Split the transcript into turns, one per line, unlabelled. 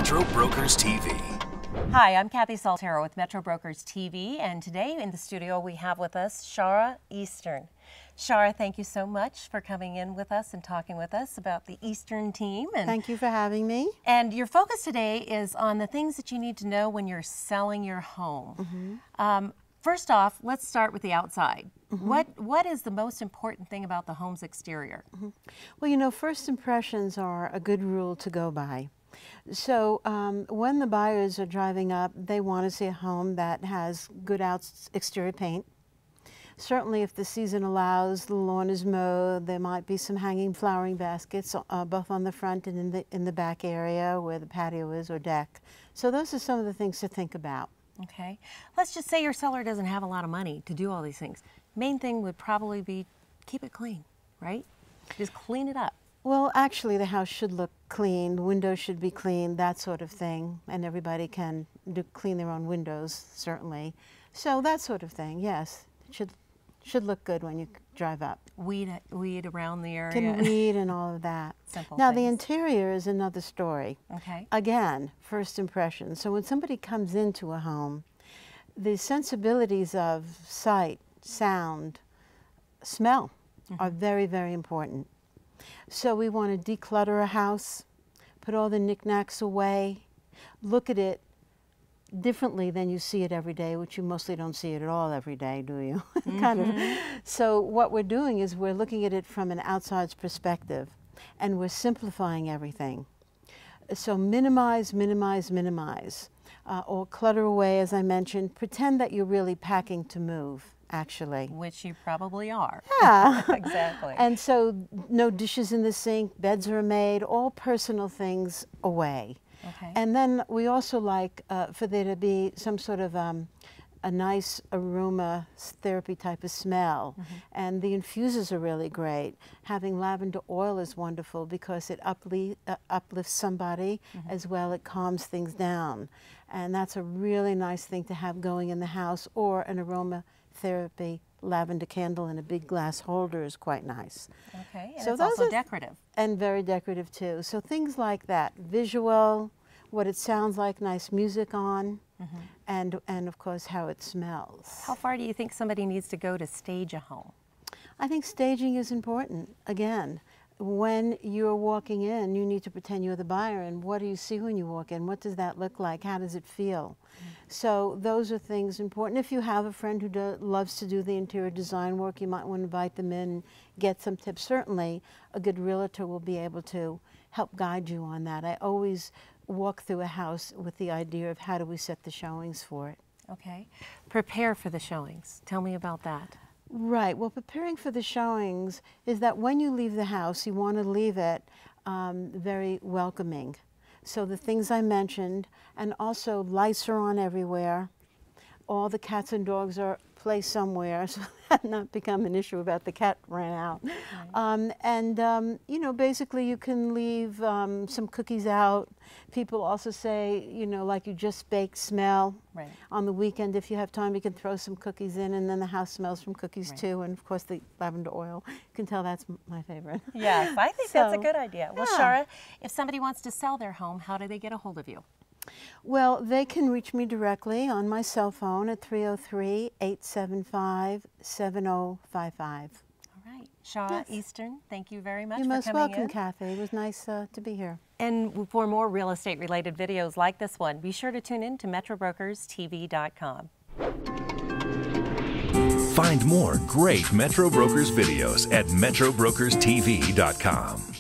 Metro Brokers TV.
Hi, I'm Kathy Saltero with Metro Brokers TV, and today in the studio we have with us Shara Eastern. Shara, thank you so much for coming in with us and talking with us about the Eastern team.
Thank you for having me.
And your focus today is on the things that you need to know when you're selling your home. First off, let's start with the outside. What is the most important thing about the home's exterior?
Well, you know, first impressions are a good rule to go by. So when the buyers are driving up, they want to see a home that has good exterior paint. Certainly, if the season allows, the lawn is mowed. There might be some hanging flowering baskets, both on the front and in the back area where the patio is or deck. So those are some of the things to think about.
Okay. Let's just say your seller doesn't have a lot of money to do all these things. Main thing would probably be keep it clean, right? Just clean it up.
Well, actually, the house should look clean. The windows should be clean, that sort of thing. And everybody can clean their own windows, certainly. So that sort of thing, yes. It should look good when you drive up.
Weed around the area.
Can weed and all of that.
Simple
now,
things.
the interior is another story.
Okay.
Again, first impression. So when somebody comes into a home, the sensibilities of sight, sound, smell are very, very important. So we want to declutter a house, put all the knickknacks away, look at it differently than you see it every day, which you mostly don't see it at all every day, do you? Kind of. So what we're doing is we're looking at it from an outside perspective, and we're simplifying everything. So minimize, minimize, minimize. Or clutter away, as I mentioned. Pretend that you're really packing to move, actually.
Which you probably are.
Yeah.
Exactly.
And so no dishes in the sink, beds are made, all personal things away.
Okay.
And then we also like for there to be some sort of a nice aroma therapy type of smell. And the infusers are really great. Having lavender oil is wonderful because it uplifts somebody as well. It calms things down. And that's a really nice thing to have going in the house, or an aroma therapy lavender candle in a big glass holder is quite nice. Okay,
and so it's also decorative.
And very decorative too. So things like that, visual, what it sounds like, nice music on, and of course how it smells.
How far do you think somebody needs to go to stage a home?
I think staging is important. Again, when you're walking in, you need to pretend you're the buyer, and what do you see when you walk in? What does that look like? How does it feel? So those are things important. If you have a friend who loves to do the interior design work, you might want to invite them in and get some tips. Certainly, a good realtor will be able to help guide you on that. I always walk through a house with the idea of how do we set the showings for it.
Okay. Prepare for the showings. Tell me about that.
Right. Well, preparing for the showings is that when you leave the house, you want to leave it very welcoming. So the things I mentioned, and also lights are on everywhere. All the cats and dogs are placed somewhere, so that not become an issue about the cat ran out. Right. You know, basically you can leave some cookies out. People also say, you know, like you just baked smell. Right. On the weekend, if you have time, you can throw some cookies in, and then the house smells from cookies too, and of course the lavender oil. You can tell that's my favorite.
Yes, I think that's a good idea. Well, Shara, if somebody wants to sell their home, how do they get a hold of you?
Well, they can reach me directly on my cell phone at 303-875-7055. All
right. Shara Eastern, thank you very much
for coming in. You're most welcome, Kathy. It was nice to be here.
And for more real estate related videos like this one, be sure to tune in to MetroBrokersTV.com.
Find more great Metro Brokers videos at MetroBrokersTV.com.